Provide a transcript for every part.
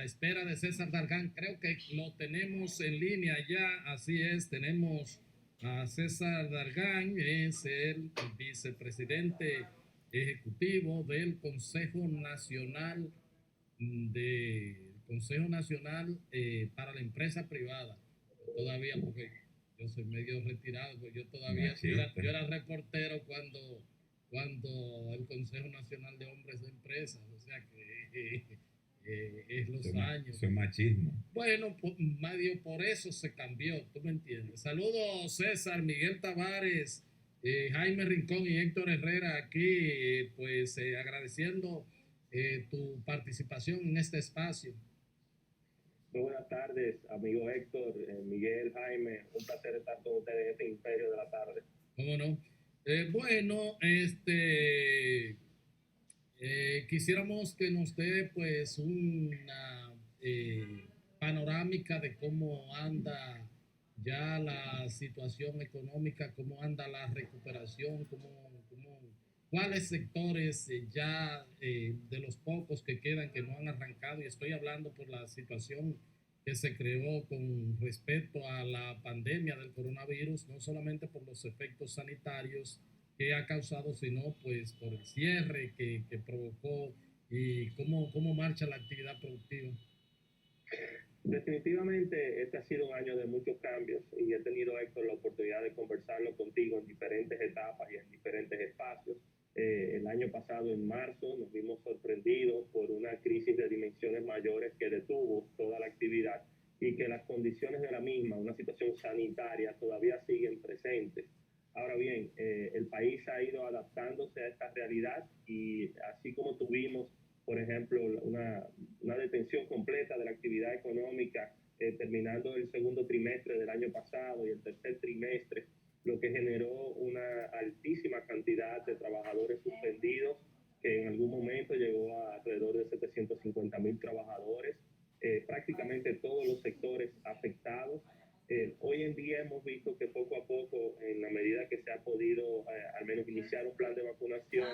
a espera de César Dargán. Creo que lo tenemos en línea ya, así es, tenemos a César Dargán, es el vicepresidente ejecutivo del Consejo Nacional para la Empresa Privada. Todavía, porque yo soy medio retirado, pues yo todavía yo era reportero cuando el Consejo Nacional de Hombres de Empresas, o sea que es los años. Eso es machismo. Bueno, medio por eso se cambió, tú me entiendes. Saludos César, Miguel Tavares, Jaime Rincón y Héctor Herrera aquí, agradeciendo tu participación en este espacio. Muy buenas tardes, amigo Héctor, Miguel, Jaime, un placer estar con ustedes en este imperio de la tarde. ¿Cómo no? Quisiéramos que nos dé pues una panorámica de cómo anda ya la situación económica, cómo anda la recuperación, cuáles sectores de los pocos que quedan que no han arrancado, y estoy hablando por la situación que se creó con respecto a la pandemia del coronavirus, no solamente por los efectos sanitarios que ha causado, sino pues por el cierre que provocó y cómo marcha la actividad productiva. Definitivamente este ha sido un año de muchos cambios y he tenido, Héctor, la oportunidad de conversarlo contigo en diferentes etapas y en diferentes espacios. El año pasado, en marzo, nos vimos sorprendidos por una crisis de dimensiones mayores que detuvo toda la actividad y que las condiciones de la misma, una situación sanitaria, todavía siguen presentes. Ahora bien, el país ha ido adaptándose a esta realidad y así como tuvimos, por ejemplo, una detención completa de la actividad económica terminando el segundo trimestre del año pasado y el tercer trimestre, lo que generó una altísima cantidad de trabajadores suspendidos, que en algún momento llegó a alrededor de 750,000 trabajadores, prácticamente todos los sectores afectados. Hoy en día hemos visto que poco a poco, en la medida que se ha podido al menos iniciar un plan de vacunación,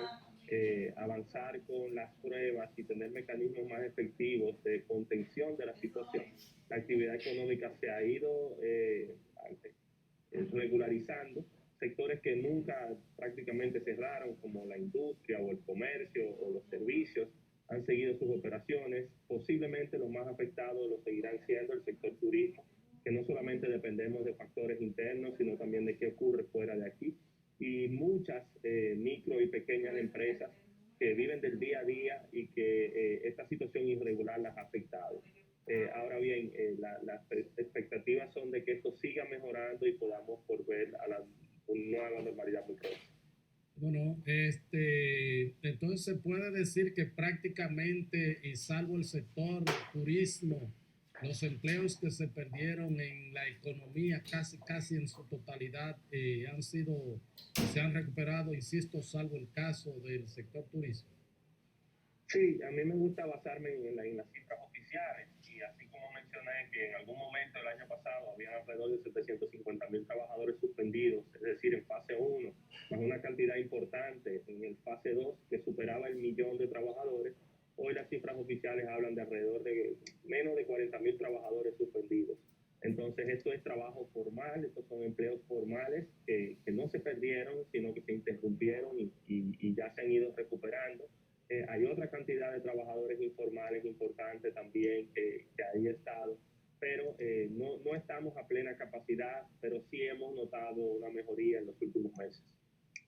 avanzar con las pruebas y tener mecanismos más efectivos de contención de la situación, la actividad económica se ha ido regularizando. Sectores que nunca prácticamente cerraron, como la industria o el comercio o los servicios, han seguido sus operaciones. Posiblemente los más afectados lo seguirán siendo el sector turismo, que no solamente dependemos de factores internos, sino también de qué ocurre fuera de aquí. Y muchas micro y pequeñas empresas que viven del día a día y que esta situación irregular las ha afectado. Ahora bien, las expectativas son de que esto siga mejorando y podamos volver a la nueva normalidad muy pronto. Bueno, entonces se puede decir que prácticamente, y salvo el sector turismo, los empleos que se perdieron en la economía casi en su totalidad se han recuperado, insisto, salvo el caso del sector turismo. Sí, a mí me gusta basarme en las cifras oficiales y así como mencioné que en algún momento el año pasado había alrededor de 750,000 trabajadores suspendidos, es decir, en fase 1, más una cantidad importante en el fase 2 que superaba el 1,000,000 de trabajadores. Hoy las cifras oficiales hablan de alrededor de menos de 40,000 trabajadores suspendidos. Entonces esto es trabajo formal, estos son empleos formales que no se perdieron, sino que se interrumpieron y ya se han ido recuperando. Hay otra cantidad de trabajadores informales importantes también que ahí ha estado, pero no estamos a plena capacidad, pero sí hemos notado una mejoría en los últimos meses.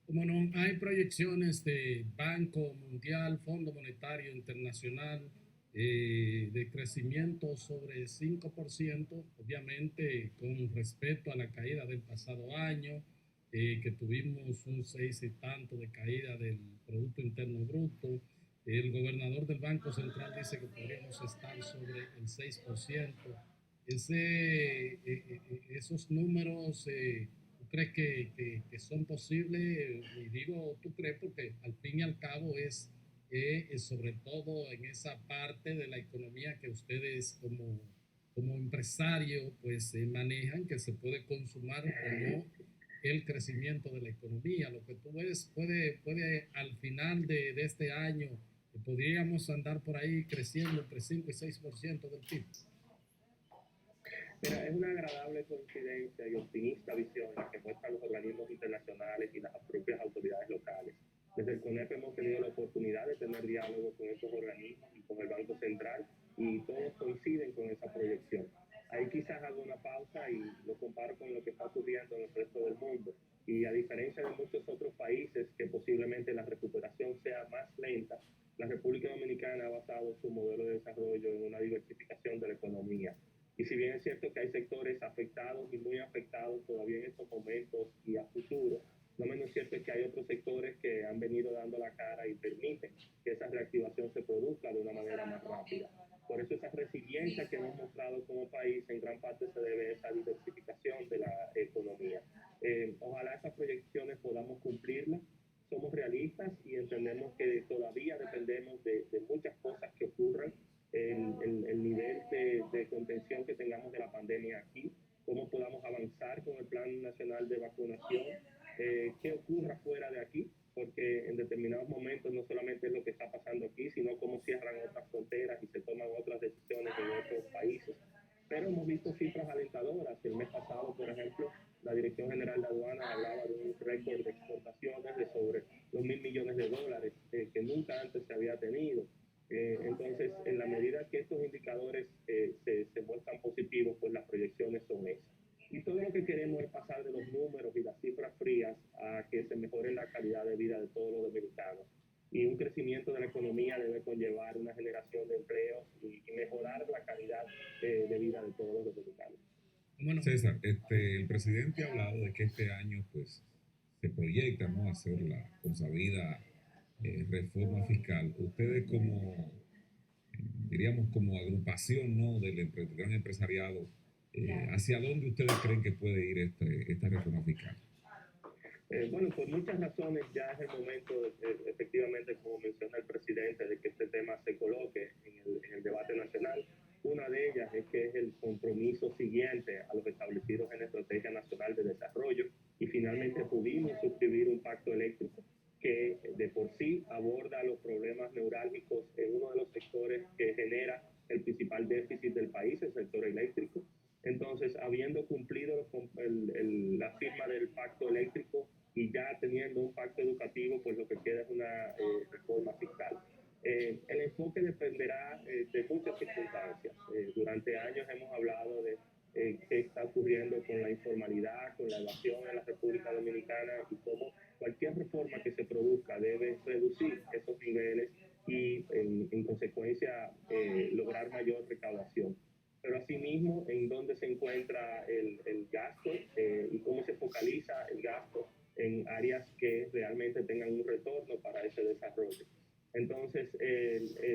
Como no, hay proyecciones de Banco Mundial, Fondo Monetario Internacional, de crecimiento sobre 5%, obviamente con respecto a la caída del pasado año, que tuvimos un 6 y tanto de caída del Producto Interno Bruto. El gobernador del Banco Central dice que podríamos estar sobre el 6%. Esos números, ¿tú crees que son posibles? Y digo, ¿tú crees? Porque al fin y al cabo es sobre todo en esa parte de la economía que ustedes como empresario pues manejan, que se puede consumar o no el crecimiento de la economía. Lo que tú ves puede al final de este año podríamos andar por ahí creciendo entre 5 y 6% del PIB. Mira, es una agradable coincidencia y optimista visión la que muestran los organismos internacionales y las propias autoridades locales. Desde el CONEP hemos tenido la oportunidad de tener diálogo con estos organismos y con el Banco Central y todos coinciden con esa proyección. Ahí quizás hago una pausa y lo comparo con lo que está ocurriendo en el resto del mundo. Y a diferencia de muchos otros países que posiblemente la recuperación sea más lenta, la República Dominicana ha basado su modelo de desarrollo en una diversificación de la economía. Y si bien es cierto que hay sectores afectados y muy afectados todavía en estos momentos y a futuro, no menos cierto es que hay otros sectores que han venido dando la cara y permiten que esa reactivación se produzca de una manera más rápida. Por eso esa resiliencia que hemos mostrado como país en gran parte se debe a esa diversificación de la economía. Ojalá esas proyecciones podamos cumplirlas. Somos realistas y entendemos que todavía dependemos de muchas cosas que ocurran, el nivel de contención que tengamos de la pandemia aquí, cómo podamos avanzar con el Plan Nacional de Vacunación, qué ocurra fuera de aquí, porque en determinados momentos no solamente es lo que está pasando aquí, sino cómo cierran otras fronteras y se toman otras decisiones en otros países. Pero hemos visto cifras alentadoras. El mes pasado, por ejemplo, la Dirección General de Aduanas hablaba de un récord de exportaciones de sobre los $1.000 millones, que nunca antes se había tenido. Entonces, en la medida que estos indicadores se muestran positivos, pues las proyecciones son esas. Y todo lo que queremos es pasar de los números y las cifras frías a que se mejore la calidad de vida de todos los dominicanos. Y un crecimiento de la economía debe conllevar una generación de empleos y mejorar la calidad de vida de todos los dominicanos. Bueno, César, el presidente ha hablado de que este año pues se proyecta, ¿no?, hacer la consabida reforma fiscal. Ustedes como, diríamos, como agrupación, ¿no?, del gran empresariado, ¿hacia dónde ustedes creen que puede ir esta reforma fiscal? Bueno, por muchas razones ya es el momento, efectivamente, como menciona el presidente, de que este tema se coloque en el debate nacional. Una de ellas es que es el compromiso siguiente a los establecidos en la Estrategia Nacional de Desarrollo y finalmente pudimos suscribir un pacto eléctrico que de por sí aborda los problemas neurálgicos en uno de los sectores que genera el principal déficit del país, el sector eléctrico. Entonces, habiendo cumplido la firma del pacto eléctrico y ya teniendo un pacto educativo, pues lo que queda es una reforma fiscal. El enfoque dependerá de muchas circunstancias. Durante años hemos hablado de qué está ocurriendo con la informalidad, con la evasión en la República Dominicana y cómo cualquier reforma que se produzca debe reducir esos niveles y, en consecuencia, lograr mayor recaudación. Pero asimismo, en dónde se encuentra el gasto y cómo se focaliza el gasto en áreas que realmente tengan un retorno para ese desarrollo. Entonces,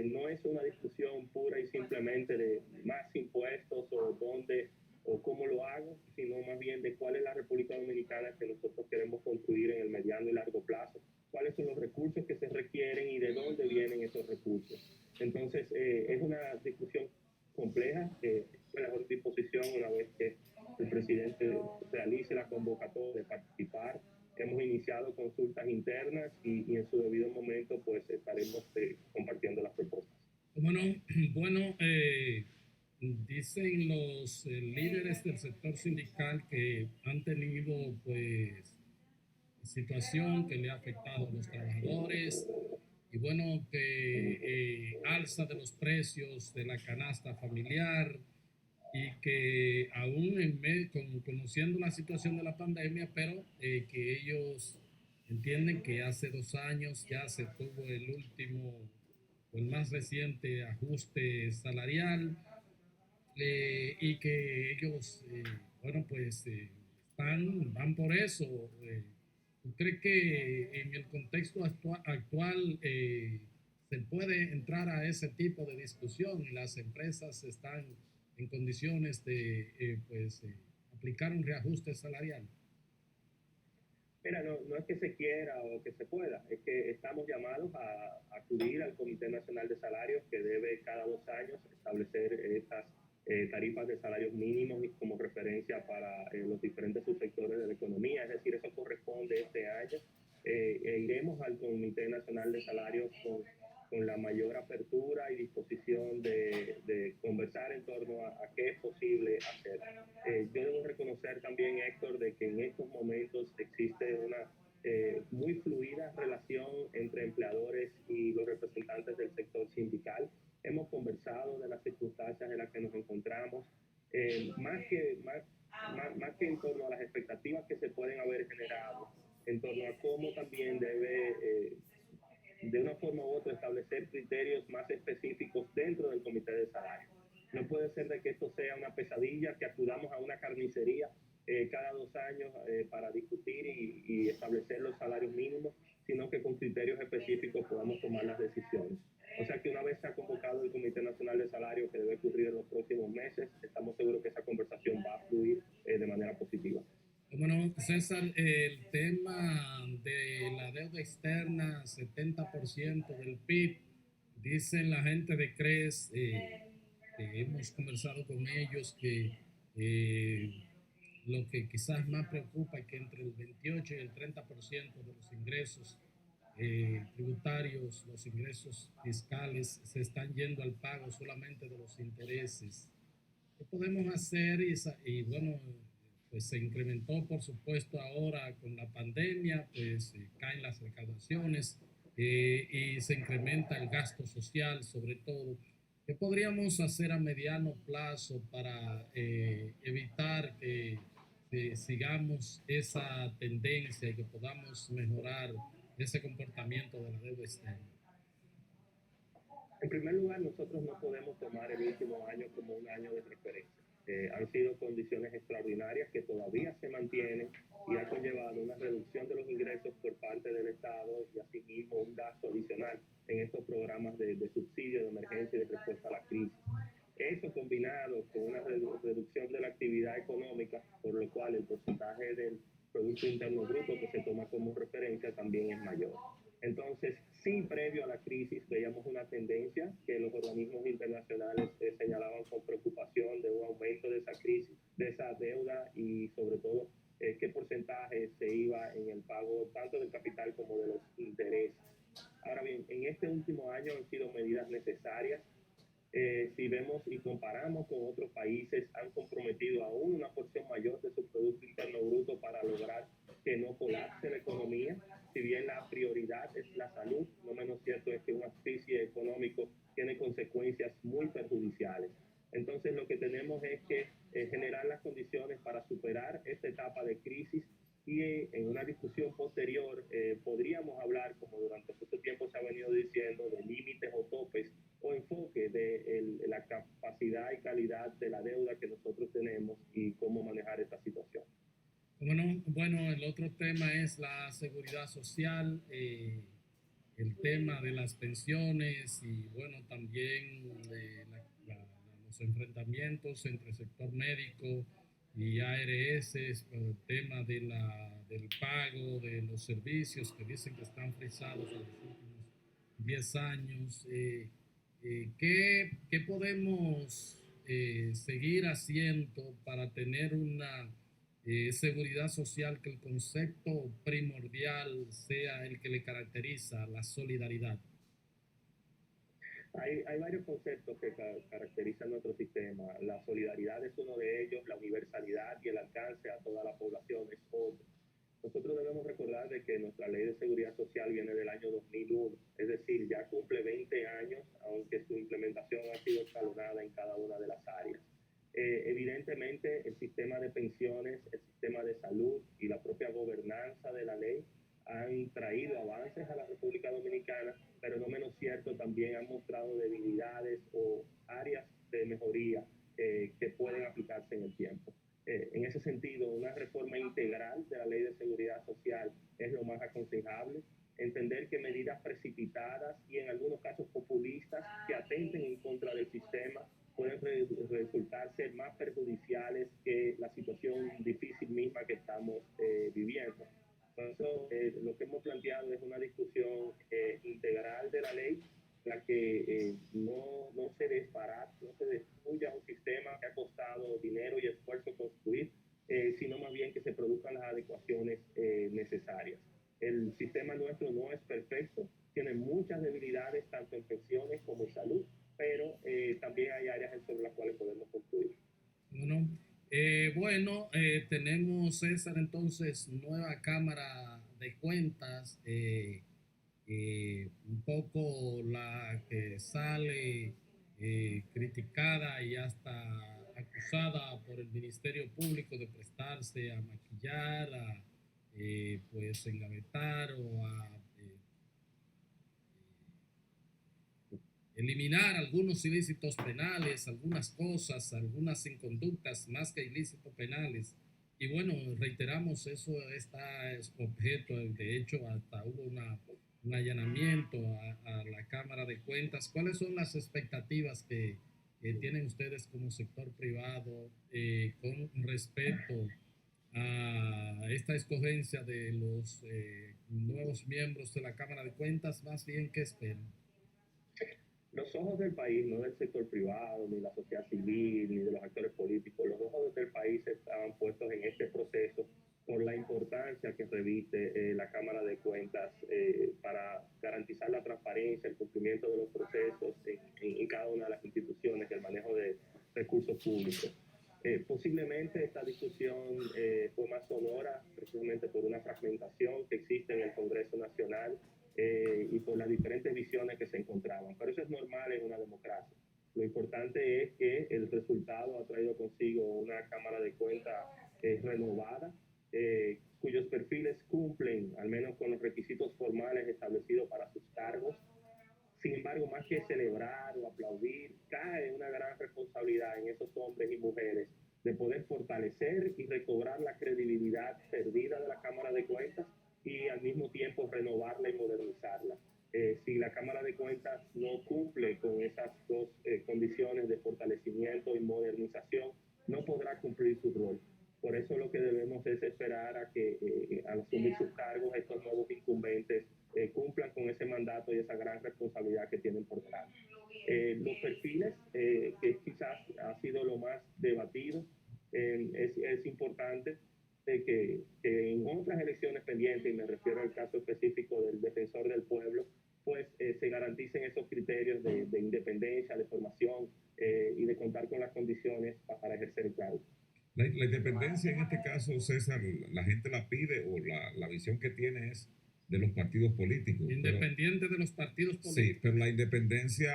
no es una discusión pura y simplemente de más impuestos o dónde o cómo lo hago, sino más bien de cuál es la República Dominicana que nosotros queremos construir en el mediano y largo plazo, cuáles son los recursos que se requieren y de dónde vienen esos recursos. Entonces, es una discusión compleja, en la mejor disposición una vez que el presidente realice la convocatoria de participar. Hemos iniciado consultas internas y en su debido momento pues estaremos compartiendo las propuestas. Bueno, dicen los líderes del sector sindical que han tenido pues situación que le ha afectado a los trabajadores y bueno, que alza de los precios de la canasta familiar y que aún conociendo la situación de la pandemia, pero que ellos entienden que hace 2 años ya se tuvo el último o el más reciente ajuste salarial y que ellos, bueno, pues van por eso. ¿Tú crees que en el contexto actual se puede entrar a ese tipo de discusión y las empresas están en condiciones de aplicar un reajuste salarial? Mira, no es que se quiera o que se pueda, es que estamos llamados a acudir al Comité Nacional de Salarios, que debe cada 2 años establecer estas tarifas de salarios mínimos y como referencia para los diferentes subsectores de la economía. Es decir, eso corresponde este año. Iremos al Comité Nacional de Salarios con con la mayor apertura y disposición de conversar en torno a qué es posible hacer. Yo debo reconocer también, Héctor, de que en estos momentos existe una muy fluida relación entre empleadores y los representantes del sector sindical. Hemos conversado de las circunstancias en las que nos encontramos, más que en torno a las expectativas que se pueden haber generado, en torno a cómo también debe, de una forma u otra, establecer criterios más específicos dentro del comité de salario. No puede ser de que esto sea una pesadilla, que acudamos a una carnicería cada 2 años para discutir y establecer los salarios mínimos, sino que con criterios específicos podamos tomar las decisiones. O sea que una vez se ha convocado el Comité Nacional de Salario, que debe ocurrir en los próximos meses, estamos seguros que esa conversación va a fluir de manera positiva. Bueno, César, el tema de la deuda externa, 70% del PIB, dicen la gente de CRES, que hemos conversado con ellos, que lo que quizás más preocupa es que entre el 28 y el 30% de los ingresos tributarios, los ingresos fiscales, se están yendo al pago solamente de los intereses. ¿Qué podemos hacer? Y bueno, pues se incrementó, por supuesto, ahora con la pandemia, pues caen las recaudaciones y se incrementa el gasto social, sobre todo. ¿Qué podríamos hacer a mediano plazo para evitar que sigamos esa tendencia y que podamos mejorar ese comportamiento de la deuda externa? En primer lugar, nosotros no podemos tomar el último año como un año de referencia. Han sido condiciones extraordinarias que todavía se mantienen y ha conllevado una reducción de los ingresos por parte del Estado y asimismo un gasto adicional en estos programas de subsidio, de emergencia y de respuesta a la crisis. Eso combinado con una reducción de la actividad económica, por lo cual el porcentaje del Producto Interno Bruto que se toma como referencia también es mayor. Entonces, sí, previo a la crisis veíamos una tendencia que los organismos internacionales señalaban con preocupación de un aumento de esa crisis, de esa deuda y sobre todo qué porcentaje se iba en el pago tanto del capital como de los intereses. Ahora bien, en este último año han sido medidas necesarias. Si vemos y comparamos con otros países, han comprometido aún una porción mayor de su Producto Interno Bruto para lograr que no colapse la economía. Si bien la prioridad es la salud, lo menos cierto es que un asfixia económico tiene consecuencias muy perjudiciales. Entonces lo que tenemos es que generar las condiciones para superar esta etapa de crisis y en una discusión posterior podríamos hablar, como durante mucho tiempo se ha venido diciendo, de límites o topes o enfoque de la capacidad y calidad de la deuda que nosotros tenemos y cómo manejar esta situación. Bueno, el otro tema es la seguridad social, el tema de las pensiones y bueno, también los enfrentamientos entre el sector médico y ARS, el tema del pago de los servicios que dicen que están frisados en los últimos 10 años. ¿Qué podemos seguir haciendo para tener una seguridad social, que el concepto primordial sea el que le caracteriza, la solidaridad? Hay varios conceptos que caracterizan nuestro sistema. La solidaridad es uno de ellos, la universalidad y el alcance a toda la población es otro. Nosotros debemos recordar de que nuestra ley de seguridad social viene del año 2001, es decir, ya cumple 20 años, aunque su implementación ha sido escalonada en cada una de las áreas. Evidentemente, el sistema de pensiones, el sistema de salud y la propia gobernanza de la ley han traído avances a la República Dominicana, pero no menos cierto, también han mostrado debilidades o áreas de mejoría que pueden aplicarse en el tiempo. En ese sentido, una reforma integral de la Ley de Seguridad Social es lo más aconsejable. Entender que medidas precipitadas y en algunos casos populistas que atenten en contra del sistema pueden resultar ser más perjudiciales que la situación difícil misma que estamos viviendo. Por eso, lo que hemos planteado es una discusión integral de la ley, la que no se desbarate, no se destruya un sistema que ha costado dinero y esfuerzo construir, sino más bien que se produzcan las adecuaciones necesarias. El sistema nuestro no es perfecto, tiene muchas debilidades tanto en Tenemos, César, entonces, nueva Cámara de Cuentas, un poco la que sale criticada y hasta acusada por el Ministerio Público de prestarse a maquillar, a pues engavetar o a eliminar algunos ilícitos penales, algunas cosas, algunas inconductas más que ilícitos penales. Y bueno, reiteramos, eso está es objeto, de hecho, hasta hubo un allanamiento a la Cámara de Cuentas. ¿Cuáles son las expectativas que tienen ustedes como sector privado con respecto a esta escogencia de los nuevos miembros de la Cámara de Cuentas? Más bien, ¿qué esperan? Los ojos del país, no del sector privado, ni la sociedad civil, ni de los actores políticos, los ojos del país estaban puestos en este proceso por la importancia que reviste la Cámara de Cuentas para garantizar la transparencia, el cumplimiento de los procesos en cada una de las instituciones, el manejo de recursos públicos. Posiblemente esta discusión fue más sonora precisamente por una fragmentación que existe en el Congreso Nacional y por las diferentes visiones que se encontraban. Pero eso es normal en una democracia. Lo importante es que el resultado ha traído consigo una Cámara de Cuentas renovada, cuyos perfiles cumplen al menos con los requisitos formales establecidos para sus cargos. Sin embargo, más que celebrar o aplaudir, cae una gran responsabilidad en esos hombres y mujeres de poder fortalecer y recobrar la credibilidad perdida de la Cámara de Cuentas y al mismo tiempo renovarla y modernizarla. Si la Cámara de Cuentas no cumple con esas dos condiciones de fortalecimiento y modernización, no podrá cumplir su rol. Por eso lo que debemos es esperar a que al asumir sus cargos estos nuevos incumbentes cumplan con ese mandato y esa gran responsabilidad que tienen por delante. Los perfiles, que quizás ha sido lo más debatido, es importante que en otras elecciones pendientes, y me refiero al caso específico del defensor del pueblo, pues se garanticen esos criterios de independencia, de formación y de contar con las condiciones para ejercer el cargo. La independencia en este caso, César, la gente la pide o la visión que tiene es de los partidos políticos. Independiente de los partidos políticos. Sí, pero la independencia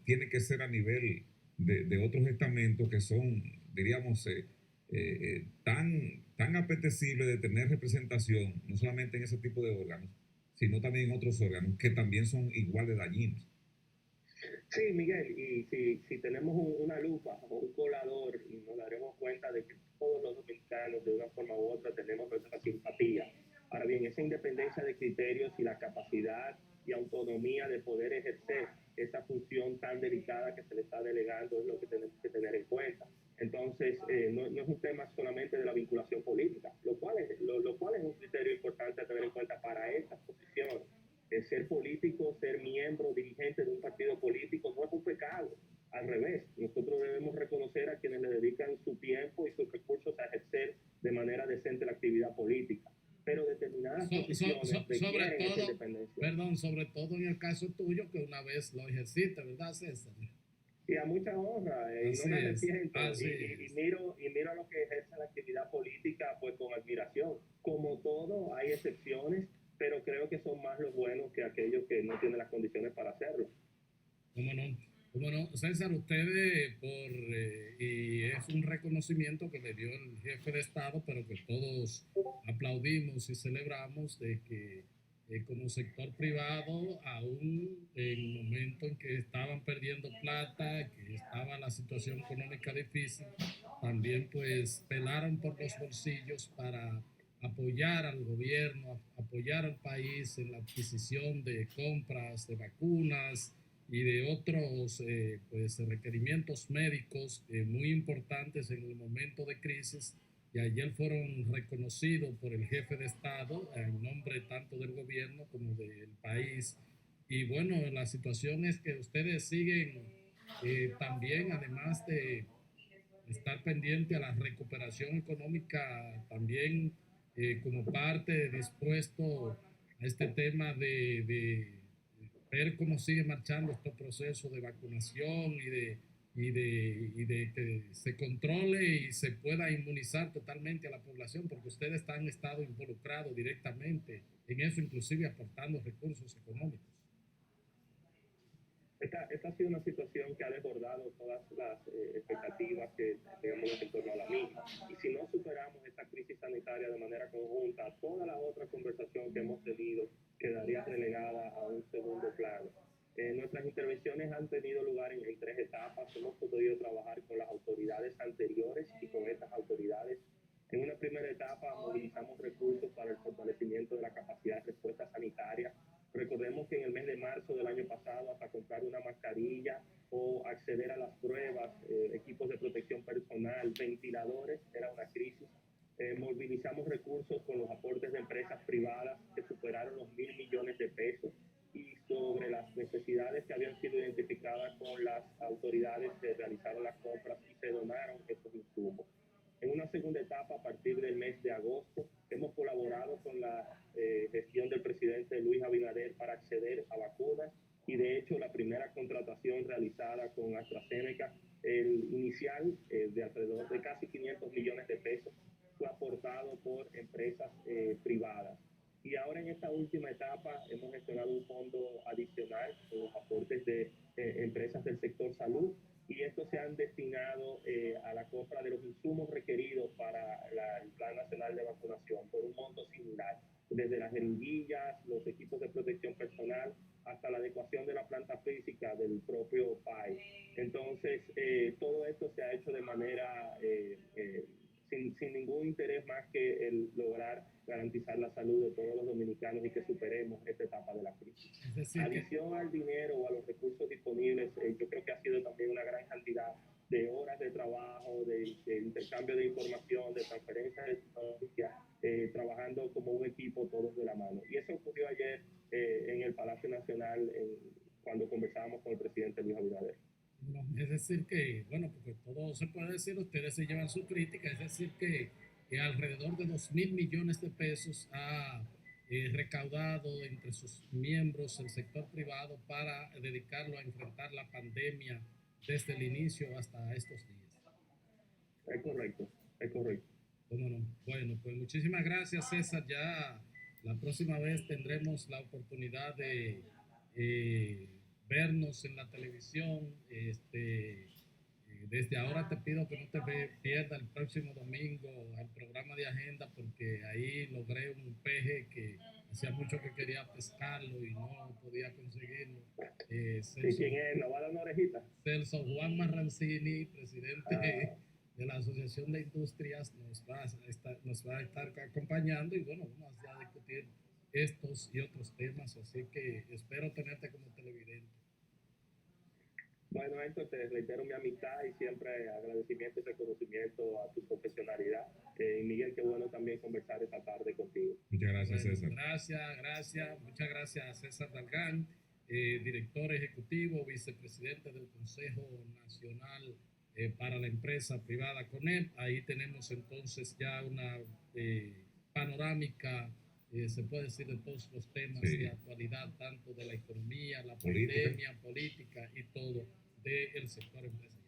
tiene que ser a nivel de otros estamentos que son, diríamos, tan apetecibles de tener representación, no solamente en ese tipo de órganos, sino también en otros órganos que también son igual de dañinos. Sí, Miguel, y si tenemos una lupa o un colador, y nos daremos cuenta de que todos los dominicanos, de una forma u otra, tenemos nuestra simpatía. Ahora bien, esa independencia de criterios y la capacidad y autonomía de poder ejercer esa función tan delicada que se le está delegando es lo que tenemos que tener en cuenta. Entonces, no es un tema solamente de la vinculación política, lo cual es un criterio importante a tener en cuenta para estas posiciones. Ser político, ser miembro, dirigente de un partido político no es un pecado. Al revés, nosotros debemos reconocer a quienes le dedican su tiempo y sus recursos a ejercer de manera decente la actividad política. Pero determinadas posiciones requieren esa independencia. Perdón, sobre todo en el caso tuyo, que una vez lo ejerciste, ¿verdad, César? Y a mucha honra, y no me arrepiento. Y miro a los que ejercen la actividad política pues con admiración. Como todo, hay excepciones, pero creo que son más los buenos que aquellos que no tienen las condiciones para hacerlo. ¿Cómo no? ¿Cómo no? César, ustedes, y es un reconocimiento que le dio el jefe de Estado, pero que todos aplaudimos y celebramos, de que como sector privado, aún en el momento en que estaban perdiendo plata, que estaba la situación económica difícil, también pues pelaron por los bolsillos para apoyar al gobierno, apoyar al país en la adquisición de compras de vacunas y de otros pues, requerimientos médicos muy importantes en el momento de crisis. Y ayer fueron reconocidos por el jefe de Estado en nombre tanto del gobierno como del país. Y bueno, la situación es que ustedes siguen también, además de estar pendiente a la recuperación económica, también como parte dispuesto a este tema de ver cómo sigue marchando este proceso de vacunación y de y de que se controle y se pueda inmunizar totalmente a la población, porque ustedes han estado involucrados directamente en eso, inclusive aportando recursos económicos. Esta ha sido una situación que ha desbordado todas las expectativas que teníamos en torno a la misma. Y si no superamos esta crisis sanitaria de manera conjunta, toda la otra conversación que hemos tenido quedaría relegada a un segundo plano. Nuestras intervenciones han tenido lugar en 3 etapas. Hemos podido trabajar con las autoridades anteriores y con estas autoridades. En una primera etapa movilizamos recursos para el fortalecimiento de la capacidad de respuesta sanitaria. Recordemos que en el mes de marzo del año pasado, hasta comprar una mascarilla o acceder a las pruebas, equipos de protección personal, ventiladores, era una crisis. Movilizamos recursos con los aportes de empresas privadas que superaron los 1.000 millones de pesos, y sobre las necesidades que habían sido identificadas con las autoridades se realizaron las compras y se donaron estos insumos. En una segunda etapa, a partir del mes de agosto, hemos colaborado con la gestión del presidente Luis Abinader para acceder a vacunas, y de hecho la primera contratación realizada con AstraZeneca, el inicial de alrededor de casi 500 millones de pesos, fue aportado por empresas privadas. Y ahora en esta última etapa hemos gestionado un fondo adicional con los aportes de empresas del sector salud, y estos se han destinado a la compra de los insumos requeridos para el Plan Nacional de Vacunación por un monto similar, desde las jeringuillas, los equipos de protección personal, hasta la adecuación de la planta física del propio país. Entonces, todo esto se ha hecho de manera sin ningún interés más que el lograr garantizar la salud de todos los dominicanos y que superemos esta etapa de la crisis. Es decir, Adición al dinero o a los recursos disponibles, yo creo que ha sido también una gran cantidad de horas de trabajo, de intercambio de información, de transferencia de tecnología, trabajando como un equipo todos de la mano. Y eso ocurrió ayer en el Palacio Nacional cuando conversábamos con el presidente Luis Abinader. no, es decir que, bueno, porque todo se puede decir, ustedes se llevan su crítica, es decir que alrededor de 2.000 millones de pesos ha recaudado entre sus miembros el sector privado para dedicarlo a enfrentar la pandemia desde el inicio hasta estos días. Es correcto, es correcto. ¿Cómo no? Bueno, pues muchísimas gracias, César. Ya la próxima vez tendremos la oportunidad de vernos en la televisión. Desde ahora te pido que no te pierdas el próximo domingo al programa de Agenda, porque ahí logré un peje que hacía mucho que quería pescarlo y no podía conseguirlo. ¿Y quién es? ¿Nos va a dar una orejita? Celso Juan Marrancini, presidente de la Asociación de Industrias, nos va a estar acompañando, y bueno, vamos a discutir estos y otros temas, así que espero tenerte como televidente. Bueno, Héctor, te reitero mi amistad y siempre agradecimiento y reconocimiento a tu profesionalidad. Miguel, qué bueno también conversar esta tarde contigo. Muchas gracias, Bueno, César. gracias, muchas gracias a César Dalgán, director ejecutivo, vicepresidente del Consejo Nacional para la empresa privada CONEP. Ahí tenemos entonces ya una panorámica, se puede decir, de todos los temas de actualidad, tanto de la economía, la pandemia, política y todo del sector empresarial.